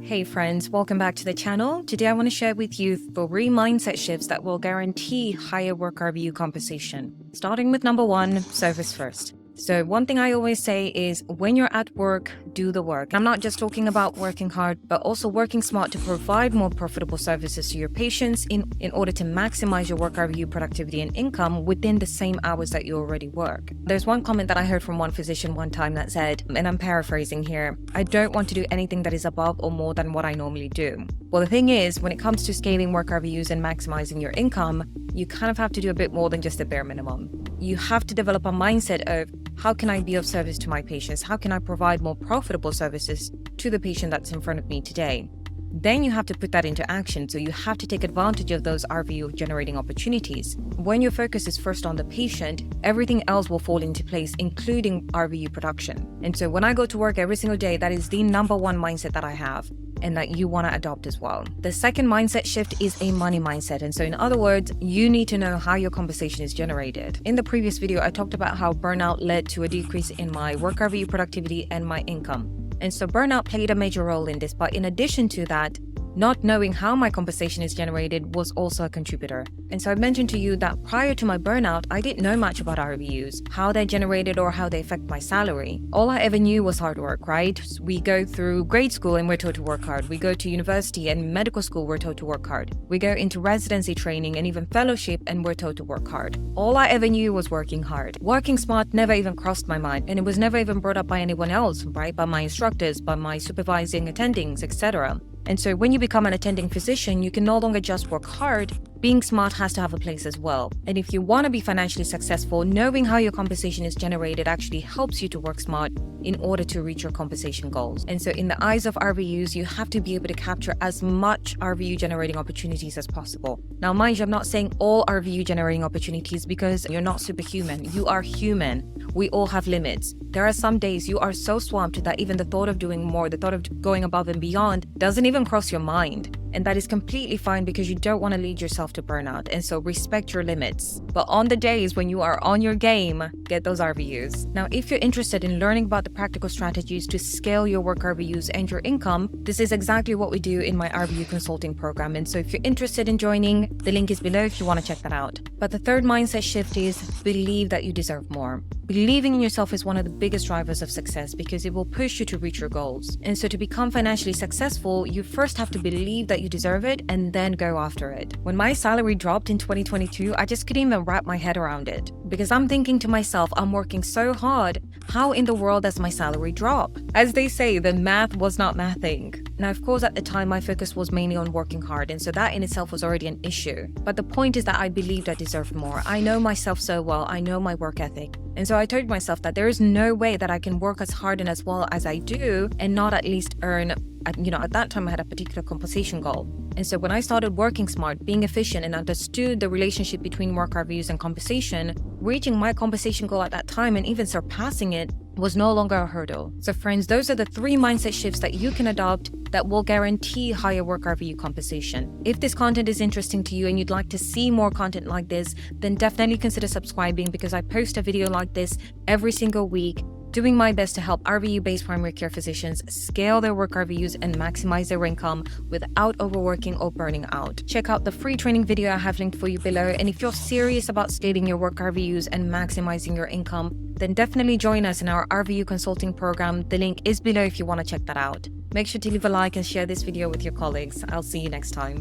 Hey friends, welcome back to the channel. Today I want to share with you 3 mindset shifts that will guarantee higher wRVU compensation. Starting with number 1, service first. So one thing I always say is when you're at work, do the work. I'm not just talking about working hard, but also working smart to provide more profitable services to your patients in order to maximize your wRVU productivity and income within the same hours that you already work. There's one comment that I heard from one physician one time that said, and I'm paraphrasing here, I don't want to do anything that is above or more than what I normally do. Well, the thing is, when it comes to scaling wRVUs and maximizing your income, you kind of have to do a bit more than just the bare minimum. You have to develop a mindset of, how can I be of service to my patients? How can I provide more profitable services to the patient that's in front of me today? Then you have to put that into action. So you have to take advantage of those RVU generating opportunities. When your focus is first on the patient, everything else will fall into place, including RVU production. And so when I go to work every single day, that is the number 1 mindset that I have, and that you want to adopt as well. The second mindset shift is a money mindset. And so in other words, you need to know how your compensation is generated. In the previous video, I talked about how burnout led to a decrease in my wRVU productivity and my income. And so burnout played a major role in this. But in addition to that, not knowing how my compensation is generated was also a contributor. And so I mentioned to you that prior to my burnout, I didn't know much about RVUs, how they're generated or how they affect my salary. All I ever knew was hard work, right? We go through grade school and we're told to work hard. We go to university and medical school, we're told to work hard. We go into residency training and even fellowship and we're told to work hard. All I ever knew was working hard. Working smart never even crossed my mind, and it was never even brought up by anyone else, right? By my instructors, by my supervising attendings, etc. And so when you become an attending physician, you can no longer just work hard. Being smart has to have a place as well. And if you want to be financially successful, knowing how your compensation is generated actually helps you to work smart in order to reach your compensation goals. And so in the eyes of RVUs, you have to be able to capture as much RVU generating opportunities as possible. Now, mind you, I'm not saying all RVU generating opportunities because you're not superhuman. You are human. We all have limits. There are some days you are so swamped that even the thought of doing more, the thought of going above and beyond doesn't even cross your mind. And that is completely fine because you don't want to lead yourself to burnout. And so respect your limits. But on the days when you are on your game, get those RVUs. Now, if you're interested in learning about the practical strategies to scale your wRVUs and your income, this is exactly what we do in my RVU consulting program. And so if you're interested in joining, the link is below if you want to check that out. But the third mindset shift is believe that you deserve more. Believing in yourself is one of the biggest drivers of success because it will push you to reach your goals. And so to become financially successful, you first have to believe that you deserve it and then go after it. When my salary dropped in 2022, I just couldn't even wrap my head around it because I'm thinking to myself, I'm working so hard. How in the world does my salary drop? As they say, the math was not mathing. Now, of course, at the time, my focus was mainly on working hard, and so that in itself was already an issue. But the point is that I believed I deserved more. I know myself so well. I know my work ethic. And so I told myself that there is no way that I can work as hard and as well as I do and not at least earn, at that time I had a particular compensation goal. And so when I started working smart, being efficient, and understood the relationship between wRVUs and compensation, reaching my compensation goal at that time and even surpassing it was no longer a hurdle. So friends, those are the 3 mindset shifts that you can adopt that will guarantee higher wRVU compensation. If this content is interesting to you and you'd like to see more content like this, then definitely consider subscribing because I post a video like this every single week, doing my best to help RVU-based primary care physicians scale their wRVUs and maximize their income without overworking or burning out. Check out the free training video I have linked for you below. And if you're serious about scaling your wRVUs and maximizing your income, then definitely join us in our RVU consulting program. The link is below if you want to check that out. Make sure to leave a like and share this video with your colleagues. I'll see you next time.